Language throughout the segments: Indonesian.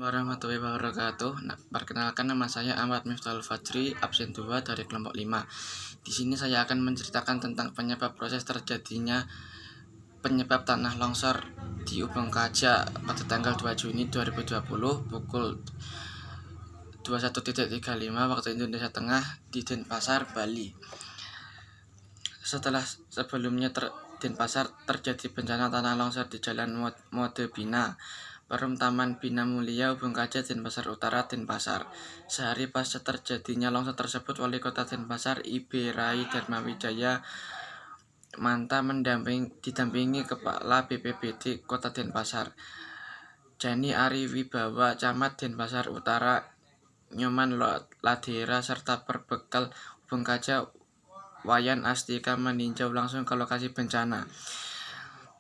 Warahmatullahi wabarakatuh. Perkenalkan, nama saya Ahmad Miftahul Fajri, absen 2 dari kelompok 5. Di sini saya akan menceritakan tentang penyebab proses terjadinya penyebab tanah longsor di Ubung Kaja pada tanggal 2 Juni 2020 pukul 21.35 waktu Indonesia Tengah di Denpasar, Bali. Sebelumnya Denpasar terjadi bencana tanah longsor di Jalan Mode Bina, Perum Taman Bina Mulia, Ubung Kaja, Denpasar Utara, Denpasar. Sehari pasca terjadinya longsor tersebut, Wali Kota Denpasar IB Rai Darmawijaya Manta didampingi Kepala BPBD Kota Denpasar Jani Ari Wibawa, Camat Denpasar Utara Nyoman Ladera, serta berbekal Ubung Kaja Wayan Astika meninjau langsung ke lokasi bencana.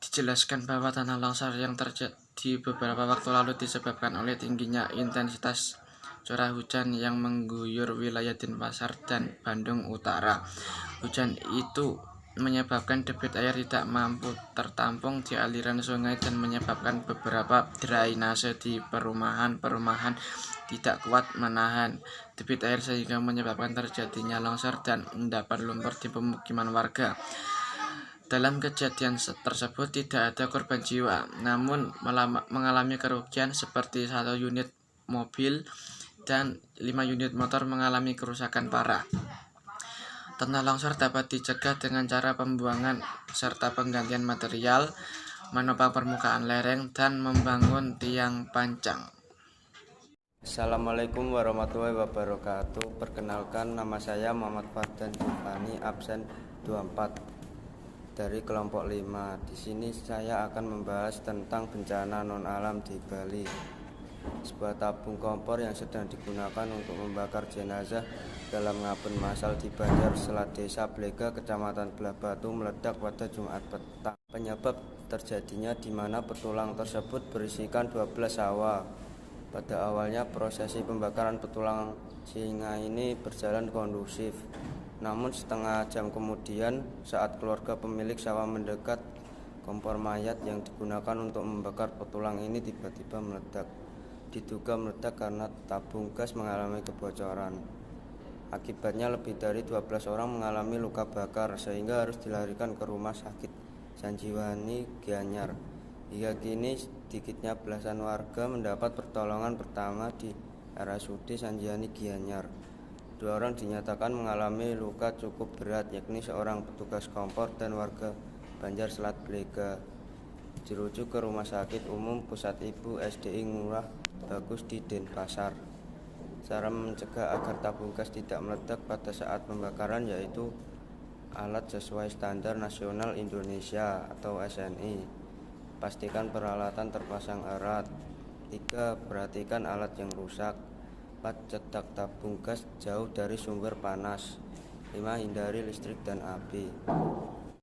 Dijelaskan bahwa tanah longsor yang terjadi beberapa waktu lalu disebabkan oleh tingginya intensitas curah hujan yang mengguyur wilayah Denpasar dan Bandung Utara. Hujan itu menyebabkan debit air tidak mampu tertampung di aliran sungai dan menyebabkan beberapa drainase di perumahan tidak kuat menahan debit air sehingga menyebabkan terjadinya longsor dan endapan lumpur di pemukiman warga. Dalam kejadian tersebut tidak ada korban jiwa, namun mengalami kerugian seperti 1 unit mobil dan 5 unit motor mengalami kerusakan parah. Tanah longsor dapat dicegah dengan cara pembuangan serta penggantian material, menopang permukaan lereng, dan membangun tiang pancang. Assalamualaikum warahmatullahi wabarakatuh. Perkenalkan, nama saya Muhammad Fardan Jufani, absen 24 dari kelompok 5. Di sini saya akan membahas tentang bencana non alam di Bali. Sebuah tabung kompor yang sedang digunakan untuk membakar jenazah dalam ngabun massal di Banjar Selat Desa Blega, Kecamatan Belah Batu meledak pada Jumat petang. Penyebab terjadinya di mana petulang tersebut berisikan 12 sawah. Pada awalnya prosesi pembakaran petulang singa ini berjalan kondusif. Namun setengah jam kemudian, saat keluarga pemilik sawah mendekat, kompor mayat yang digunakan untuk membakar petulang ini tiba-tiba meledak. Diduga meledak karena tabung gas mengalami kebocoran. Akibatnya lebih dari 12 orang mengalami luka bakar sehingga harus dilarikan ke rumah sakit Sanjiwani Gianyar. Hingga kini sedikitnya belasan warga mendapat pertolongan pertama di RSUD Sanjiwani Gianyar. 2 orang dinyatakan mengalami luka cukup berat, yakni seorang petugas kompor dan warga Banjar Selat Blega. Dirujuk ke Rumah Sakit Umum Pusat Ibu SDI Ngurah Bagus di Denpasar. Cara mencegah agar tabung gas tidak meledak pada saat pembakaran yaitu alat sesuai standar nasional Indonesia atau SNI. Pastikan peralatan terpasang erat. 3. Perhatikan alat yang rusak. 4. Cetak tabung gas jauh dari sumber panas. 5. Hindari listrik dan api.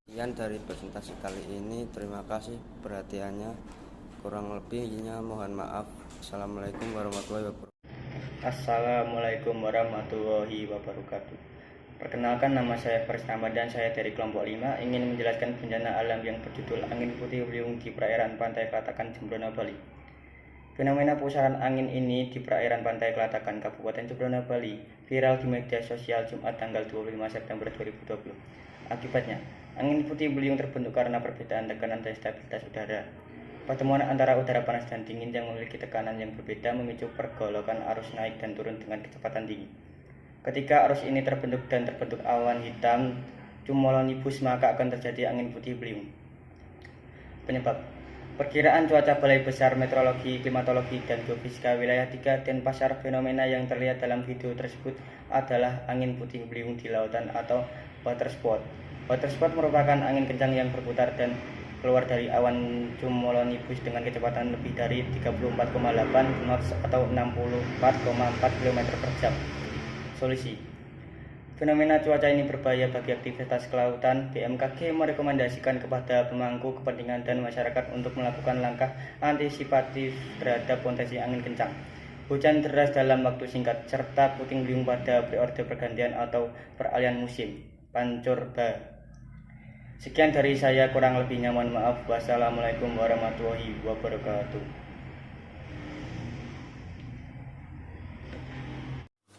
Sekian dari presentasi kali ini. Terima kasih perhatiannya. Kurang lebihnya mohon maaf. Assalamualaikum warahmatullahi wabarakatuh. Assalamualaikum warahmatullahi wabarakatuh. Perkenalkan, nama saya Faris Ramadan, saya dari kelompok 5, ingin menjelaskan bencana alam yang berjudul Angin Putih Beliung di perairan Pantai Kelatakan, Jembrana, Bali. Fenomena pusaran angin ini di perairan Pantai Kelatakan, Kabupaten Jembrana, Bali, viral di media sosial Jumat tanggal 25 September 2020. Akibatnya, angin putih beliung terbentuk karena perbedaan tekanan dan stabilitas udara. Pertemuan antara udara panas dan dingin yang memiliki tekanan yang berbeda memicu pergolakan arus naik dan turun dengan kecepatan tinggi. Ketika arus ini terbentuk awan hitam cumulonimbus, maka akan terjadi angin putih beliung. Penyebab: perkiraan cuaca Balai Besar Meteorologi, Klimatologi, dan Geofisika Wilayah 3 Denpasar. Fenomena yang terlihat dalam video tersebut adalah angin putih beliung di lautan atau waterspot. Waterspot merupakan angin kencang yang berputar dan keluar dari awan cumulonimbus dengan kecepatan lebih dari 34,8 knots atau 64,4 km per jam. Solusi: fenomena cuaca ini berbahaya bagi aktivitas kelautan. BMKG merekomendasikan kepada pemangku kepentingan dan masyarakat untuk melakukan langkah antisipatif terhadap potensi angin kencang, hujan deras dalam waktu singkat, serta puting beliung pada periode pergantian atau peralihan musim pancurba. Sekian dari saya, kurang lebihnya mohon maaf. Wassalamualaikum warahmatullahi wabarakatuh.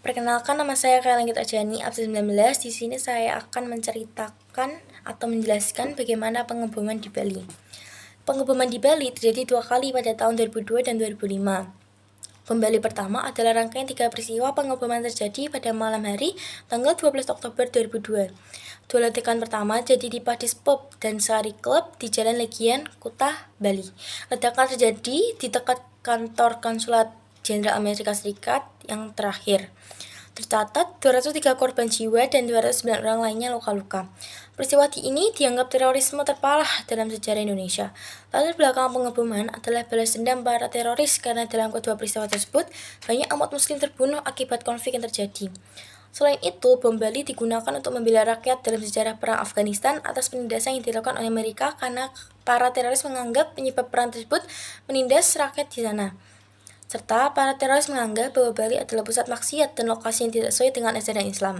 Perkenalkan, nama saya Kailangit Ajani, absen 19. Di sini saya akan menceritakan atau menjelaskan bagaimana pengeboman di Bali. Pengeboman di Bali terjadi 2 kali pada tahun 2002 dan 2005. Bom Bali pertama adalah rangkaian 3 peristiwa pengeboman terjadi pada malam hari tanggal 12 Oktober 2002. Dua ledakan pertama jadi di Padis Pub dan Sari Club di Jalan Legian, Kuta, Bali. Ledakan terjadi di dekat kantor konsulat Jenderal Amerika Serikat yang terakhir. Tercatat 203 korban jiwa dan 209 orang lainnya luka-luka. Peristiwa ini dianggap terorisme terparah dalam sejarah Indonesia. Latar belakang pengeboman adalah balas dendam para teroris karena dalam kedua peristiwa tersebut banyak umat muslim terbunuh akibat konflik yang terjadi. Selain itu, bom Bali digunakan untuk membela rakyat dalam sejarah perang Afghanistan atas penindasan yang dilakukan oleh Amerika karena para teroris menganggap penyebab perang tersebut menindas rakyat di sana. Serta para teroris menganggap bahwa Bali adalah pusat maksiat dan lokasi yang tidak sesuai dengan ajaran Islam.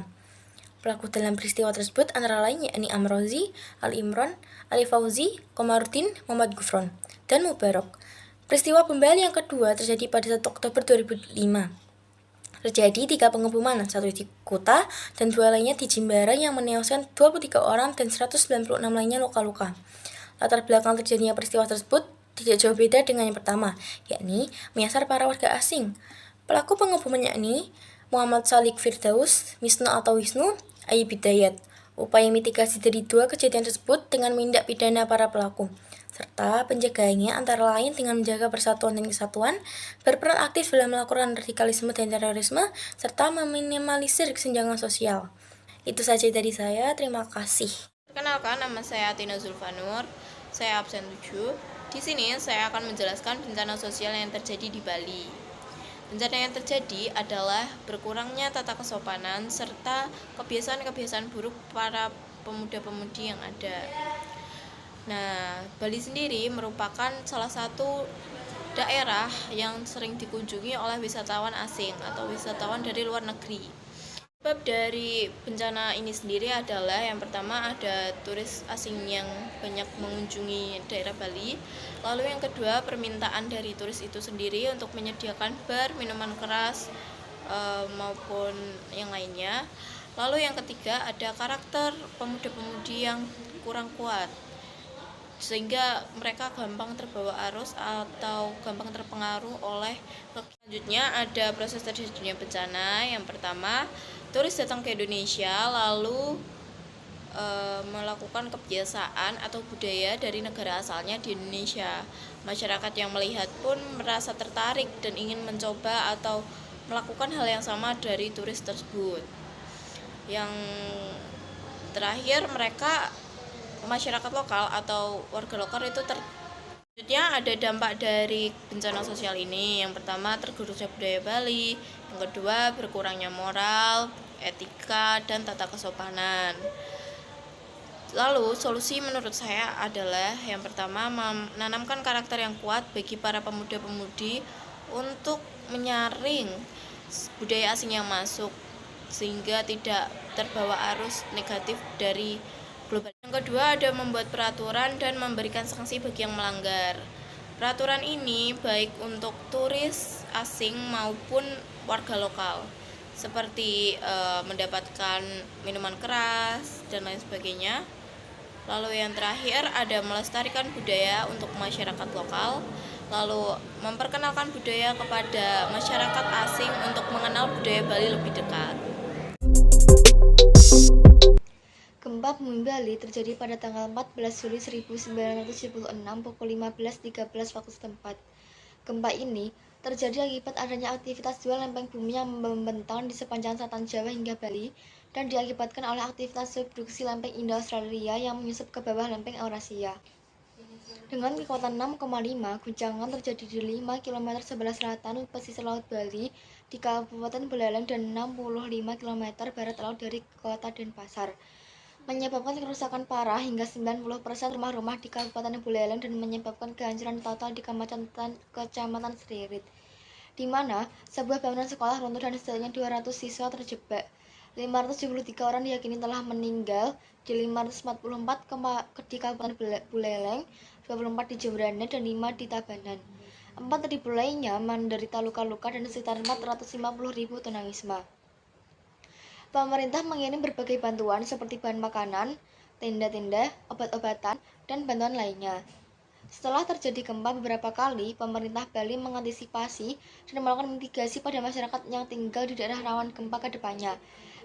Pelaku dalam peristiwa tersebut antara lain yakni Amrozi, Ali Imron, Ali Fauzi, Komarudin, Muhammad Gufron, dan Mubarok. Peristiwa bom Bali yang kedua terjadi pada 1 Oktober 2005. Terjadi 3 pengeboman, 1 di Kuta dan 2 lainnya di Jimbaran yang menewaskan 23 orang dan 196 lainnya luka-luka. Latar belakang terjadinya peristiwa tersebut tidak jauh beda dengan yang pertama, yakni menyasar para warga asing. Pelaku pengeboman yakni Muhammad Salik Firdaus, Wisnu atau Wisnu, Ayub Hidayat. Upaya mitigasi dari 2 kejadian tersebut dengan menindak pidana para pelaku, serta penjagaannya antara lain dengan menjaga persatuan dan kesatuan, berperan aktif dalam melakukan radikalisme dan terorisme, serta meminimalisir kesenjangan sosial. Itu saja dari saya, terima kasih. Perkenalkan, nama saya Atina Zulfanur, saya absen 7. Di sini saya akan menjelaskan bencana sosial yang terjadi di Bali. Bencana yang terjadi adalah berkurangnya tata kesopanan serta kebiasaan-kebiasaan buruk para pemuda-pemudi yang ada. Nah, Bali sendiri merupakan salah satu daerah yang sering dikunjungi oleh wisatawan asing atau wisatawan dari luar negeri. Sebab dari bencana ini sendiri adalah yang pertama ada turis asing yang banyak mengunjungi daerah Bali. Lalu yang kedua permintaan dari turis itu sendiri untuk menyediakan bar, minuman keras maupun yang lainnya. Lalu yang ketiga ada karakter pemuda-pemudi yang kurang kuat, sehingga mereka gampang terbawa arus atau gampang terpengaruh oleh. Selanjutnya ada proses terjadinya bencana. Yang pertama, turis datang ke Indonesia lalu melakukan kebiasaan atau budaya dari negara asalnya di Indonesia. Masyarakat yang melihat pun merasa tertarik dan ingin mencoba atau melakukan hal yang sama dari turis tersebut. Yang terakhir, masyarakat lokal atau warga lokal itu Selanjutnya ada dampak dari bencana sosial ini. Yang pertama, tergerusnya budaya Bali. Yang kedua, berkurangnya moral, etika, dan tata kesopanan. Lalu, solusi menurut saya adalah yang pertama, menanamkan karakter yang kuat bagi para pemuda-pemudi untuk menyaring budaya asing yang masuk sehingga tidak terbawa arus negatif dari global. Yang kedua ada membuat peraturan dan memberikan sanksi bagi yang melanggar. Peraturan ini baik untuk turis asing maupun warga lokal, seperti mendapatkan minuman keras dan lain sebagainya. Lalu yang terakhir ada melestarikan budaya untuk masyarakat lokal, lalu memperkenalkan budaya kepada masyarakat asing untuk mengenal budaya Bali lebih dekat. Gempa bumi Bali terjadi pada tanggal 14 Juli 1976 pukul 15.13 waktu setempat. Gempa ini terjadi akibat adanya aktivitas dua lempeng bumi yang membentang di sepanjang selatan Jawa hingga Bali dan diakibatkan oleh aktivitas subduksi lempeng Indo-Australia yang menyusup ke bawah lempeng Eurasia. Dengan kekuatan 6,5, guncangan terjadi di 5 km sebelah selatan pesisir Laut Bali di Kabupaten Buleleng dan 65 km barat laut dari kota Denpasar, menyebabkan kerusakan parah hingga 90% rumah-rumah di Kabupaten Buleleng dan menyebabkan kehancuran total di Kecamatan Seririt, di mana sebuah bangunan sekolah runtuh dan setidaknya 200 siswa terjebak. 573 orang diyakini telah meninggal di 544 di Kabupaten Buleleng, 24 di Jembrana, dan 5 di Tabanan. 4 tribu lainnya menderita luka-luka dan sekitar 450.000 tunawisma. Pemerintah mengirim berbagai bantuan seperti bahan makanan, tenda-tenda, obat-obatan, dan bantuan lainnya. Setelah terjadi gempa beberapa kali, pemerintah Bali mengantisipasi dan melakukan mitigasi pada masyarakat yang tinggal di daerah rawan gempa ke depannya.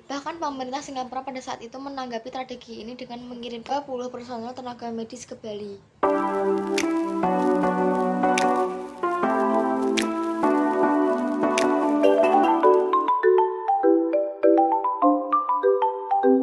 Bahkan pemerintah Singapura pada saat itu menanggapi tragedi ini dengan mengirim 20 personel tenaga medis ke Bali.